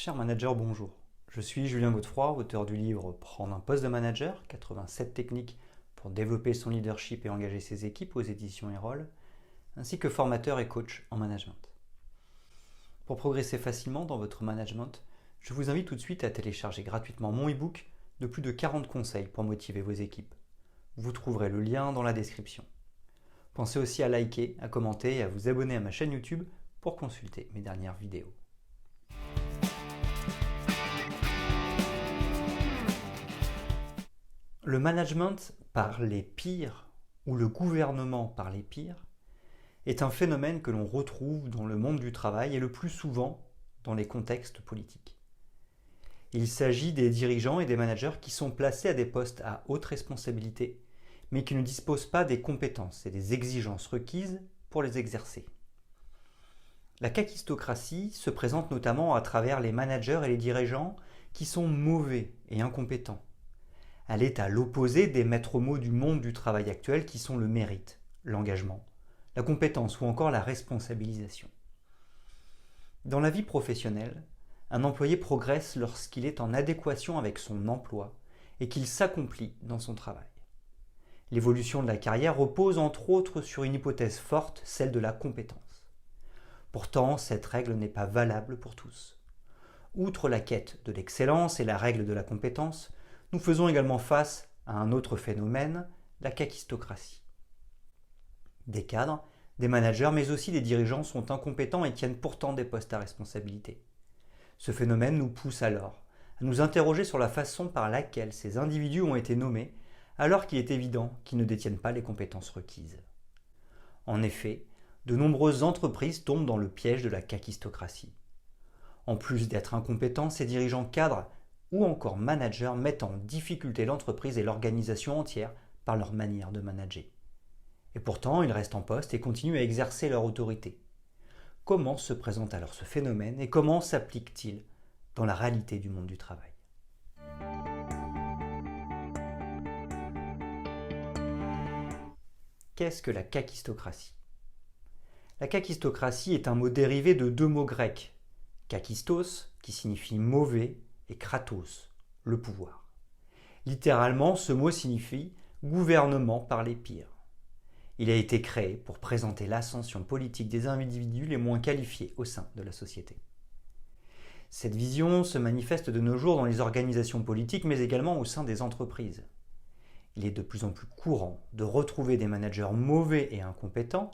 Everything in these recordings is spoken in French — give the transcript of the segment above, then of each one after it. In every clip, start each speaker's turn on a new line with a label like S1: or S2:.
S1: Cher manager, bonjour. Je suis Julien Godefroy, auteur du livre Prendre un poste de manager, 87 techniques pour développer son leadership et engager ses équipes aux éditions Erol, ainsi que formateur et coach en management. Pour progresser facilement dans votre management, je vous invite tout de suite à télécharger gratuitement mon e-book de plus de 40 conseils pour motiver vos équipes. Vous trouverez le lien dans la description. Pensez aussi à liker, à commenter et à vous abonner à ma chaîne YouTube pour consulter mes dernières vidéos. Le management par les pairs ou le gouvernement par les pairs est un phénomène que l'on retrouve dans le monde du travail et le plus souvent dans les contextes politiques. Il s'agit des dirigeants et des managers qui sont placés à des postes à haute responsabilité, mais qui ne disposent pas des compétences et des exigences requises pour les exercer. La kakistocratie se présente notamment à travers les managers et les dirigeants qui sont mauvais et incompétents. Elle est à l'opposé des maîtres mots du monde du travail actuel qui sont le mérite, l'engagement, la compétence ou encore la responsabilisation. Dans la vie professionnelle, un employé progresse lorsqu'il est en adéquation avec son emploi et qu'il s'accomplit dans son travail. L'évolution de la carrière repose entre autres sur une hypothèse forte, celle de la compétence. Pourtant, cette règle n'est pas valable pour tous. Outre la quête de l'excellence et la règle de la compétence, nous faisons également face à un autre phénomène, la kakistocratie. Des cadres, des managers, mais aussi des dirigeants sont incompétents et tiennent pourtant des postes à responsabilité. Ce phénomène nous pousse alors à nous interroger sur la façon par laquelle ces individus ont été nommés, alors qu'il est évident qu'ils ne détiennent pas les compétences requises. En effet, de nombreuses entreprises tombent dans le piège de la kakistocratie. En plus d'être incompétents, ces dirigeants cadres ou encore managers mettent en difficulté l'entreprise et l'organisation entière par leur manière de manager. Et pourtant, ils restent en poste et continuent à exercer leur autorité. Comment se présente alors ce phénomène et comment s'applique-t-il dans la réalité du monde du travail ? Qu'est-ce que la kakistocratie ? La kakistocratie est un mot dérivé de deux mots grecs, kakistos, qui signifie mauvais, et kratos, le pouvoir. Littéralement, ce mot signifie gouvernement par les pairs. Il a été créé pour présenter l'ascension politique des individus les moins qualifiés au sein de la société. Cette vision se manifeste de nos jours dans les organisations politiques, mais également au sein des entreprises. Il est de plus en plus courant de retrouver des managers mauvais et incompétents,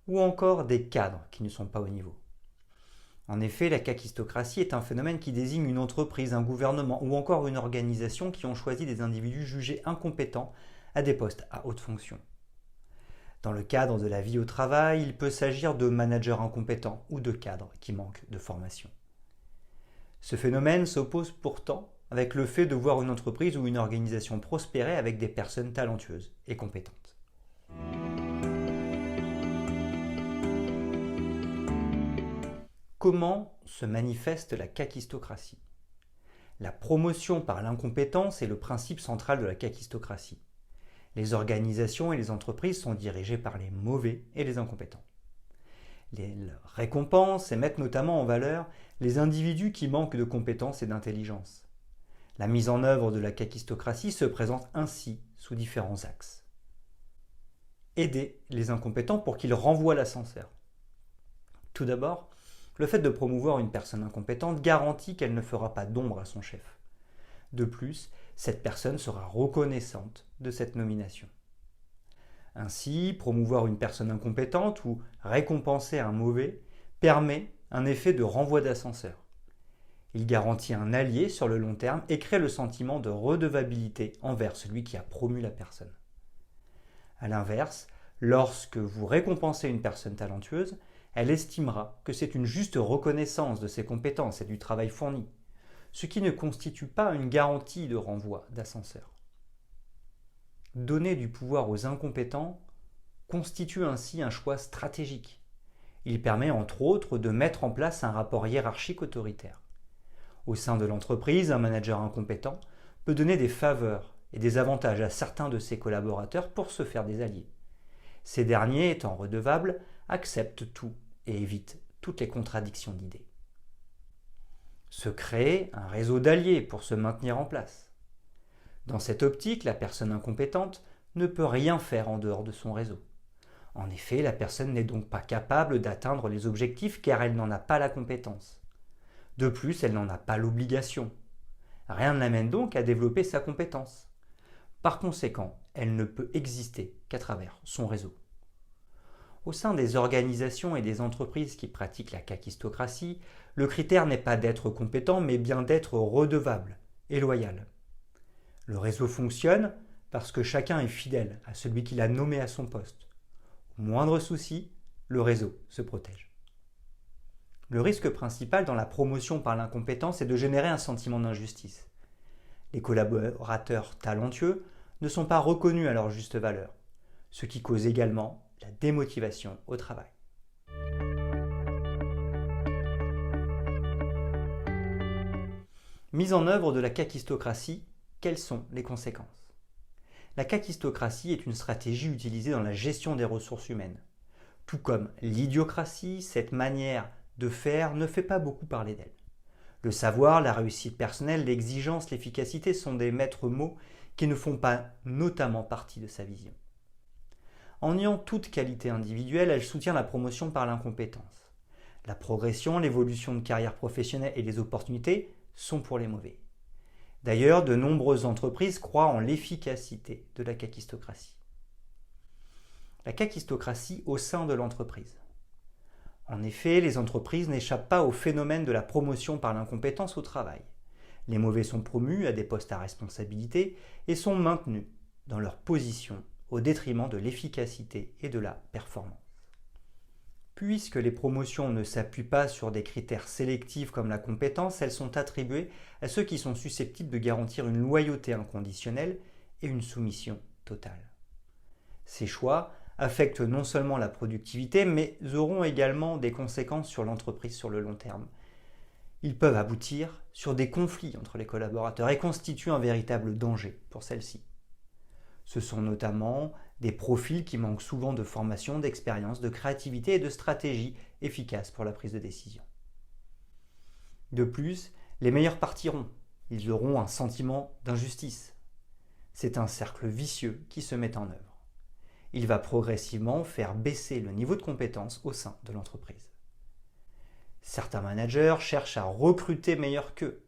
S1: ou encore des cadres qui ne sont pas au niveau. En effet, la kakistocratie est un phénomène qui désigne une entreprise, un gouvernement ou encore une organisation qui ont choisi des individus jugés incompétents à des postes à haute fonction. Dans le cadre de la vie au travail, il peut s'agir de managers incompétents ou de cadres qui manquent de formation. Ce phénomène s'oppose pourtant avec le fait de voir une entreprise ou une organisation prospérer avec des personnes talentueuses et compétentes. Comment se manifeste la kakistocratie ? La promotion par l'incompétence est le principe central de la kakistocratie. Les organisations et les entreprises sont dirigées par les mauvais et les incompétents. Les récompenses et mettent notamment en valeur les individus qui manquent de compétences et d'intelligence. La mise en œuvre de la kakistocratie se présente ainsi sous différents axes. Aider les incompétents pour qu'ils renvoient l'ascenseur. Tout d'abord, le fait de promouvoir une personne incompétente garantit qu'elle ne fera pas d'ombre à son chef. De plus, cette personne sera reconnaissante de cette nomination. Ainsi, promouvoir une personne incompétente ou récompenser un mauvais permet un effet de renvoi d'ascenseur. Il garantit un allié sur le long terme et crée le sentiment de redevabilité envers celui qui a promu la personne. A l'inverse, lorsque vous récompensez une personne talentueuse, elle estimera que c'est une juste reconnaissance de ses compétences et du travail fourni, ce qui ne constitue pas une garantie de renvoi d'ascenseur. Donner du pouvoir aux incompétents constitue ainsi un choix stratégique. Il permet entre autres de mettre en place un rapport hiérarchique autoritaire. Au sein de l'entreprise, un manager incompétent peut donner des faveurs et des avantages à certains de ses collaborateurs pour se faire des alliés. Ces derniers, étant redevables, acceptent tout et évitent toutes les contradictions d'idées. se créer un réseau d'alliés pour se maintenir en place. Dans cette optique, la personne incompétente ne peut rien faire en dehors de son réseau. En effet, la personne n'est donc pas capable d'atteindre les objectifs car elle n'en a pas la compétence. De plus, elle n'en a pas l'obligation. Rien ne l'amène donc à développer sa compétence. Par conséquent, elle ne peut exister qu'à travers son réseau. Au sein des organisations et des entreprises qui pratiquent la kakistocratie, le critère n'est pas d'être compétent, mais bien d'être redevable et loyal. Le réseau fonctionne parce que chacun est fidèle à celui qui l'a nommé à son poste. Au moindre souci, le réseau se protège. Le risque principal dans la promotion par l'incompétence est de générer un sentiment d'injustice. Les collaborateurs talentueux ne sont pas reconnus à leur juste valeur, ce qui cause également la démotivation au travail. Mise en œuvre de la kakistocratie, quelles sont les conséquences ? La kakistocratie est une stratégie utilisée dans la gestion des ressources humaines. Tout comme l'idiocratie, cette manière de faire ne fait pas beaucoup parler d'elle. Le savoir, la réussite personnelle, l'exigence, l'efficacité sont des maîtres mots qui ne font pas notamment partie de sa vision. En niant toute qualité individuelle, elle soutient la promotion par l'incompétence. La progression, l'évolution de carrière professionnelle et les opportunités sont pour les mauvais. D'ailleurs, de nombreuses entreprises croient en l'efficacité de la kakistocratie. La kakistocratie au sein de l'entreprise. En effet, les entreprises n'échappent pas au phénomène de la promotion par l'incompétence au travail. Les mauvais sont promus à des postes à responsabilité et sont maintenus dans leur position au détriment de l'efficacité et de la performance. Puisque les promotions ne s'appuient pas sur des critères sélectifs comme la compétence, elles sont attribuées à ceux qui sont susceptibles de garantir une loyauté inconditionnelle et une soumission totale. Ces choix affectent non seulement la productivité, mais auront également des conséquences sur l'entreprise sur le long terme. Ils peuvent aboutir sur des conflits entre les collaborateurs et constituent un véritable danger pour celle-ci. Ce sont notamment des profils qui manquent souvent de formation, d'expérience, de créativité et de stratégie efficaces pour la prise de décision. De plus, les meilleurs partiront. Ils auront un sentiment d'injustice. C'est un cercle vicieux qui se met en œuvre. Il va progressivement faire baisser le niveau de compétence au sein de l'entreprise. Certains managers cherchent à recruter meilleurs qu'eux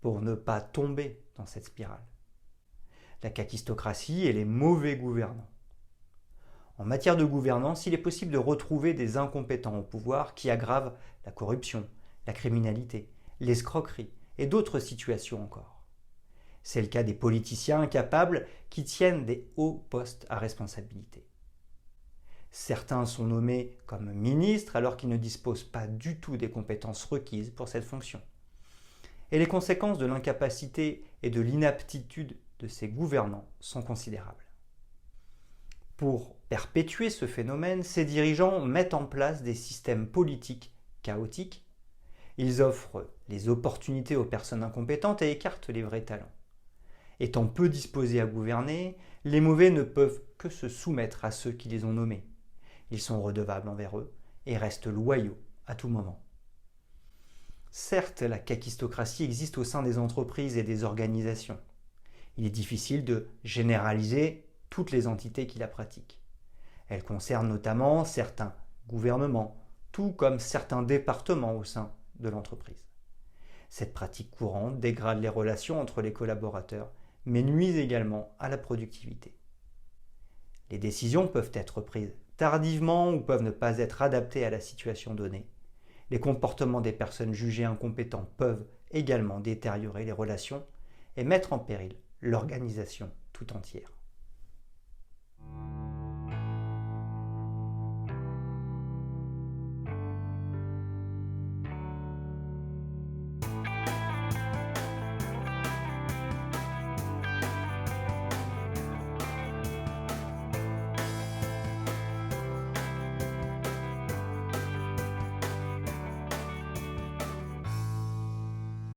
S1: pour ne pas tomber dans cette spirale. La kakistocratie et les mauvais gouvernants. En matière de gouvernance, il est possible de retrouver des incompétents au pouvoir qui aggravent la corruption, la criminalité, l'escroquerie et d'autres situations encore. C'est le cas des politiciens incapables qui tiennent des hauts postes à responsabilité. Certains sont nommés comme ministres alors qu'ils ne disposent pas du tout des compétences requises pour cette fonction. Et les conséquences de l'incapacité et de l'inaptitude de ces gouvernants sont considérables. Pour perpétuer ce phénomène, ces dirigeants mettent en place des systèmes politiques chaotiques. Ils offrent les opportunités aux personnes incompétentes et écartent les vrais talents. Étant peu disposés à gouverner, les mauvais ne peuvent que se soumettre à ceux qui les ont nommés. Ils sont redevables envers eux et restent loyaux à tout moment. Certes, la kakistocratie existe au sein des entreprises et des organisations. Il est difficile de généraliser toutes les entités qui la pratiquent. Elle concerne notamment certains gouvernements, tout comme certains départements au sein de l'entreprise. Cette pratique courante dégrade les relations entre les collaborateurs, mais nuit également à la productivité. Les décisions peuvent être prises tardivement ou peuvent ne pas être adaptées à la situation donnée. Les comportements des personnes jugées incompétentes peuvent également détériorer les relations et mettre en péril l'organisation tout entière.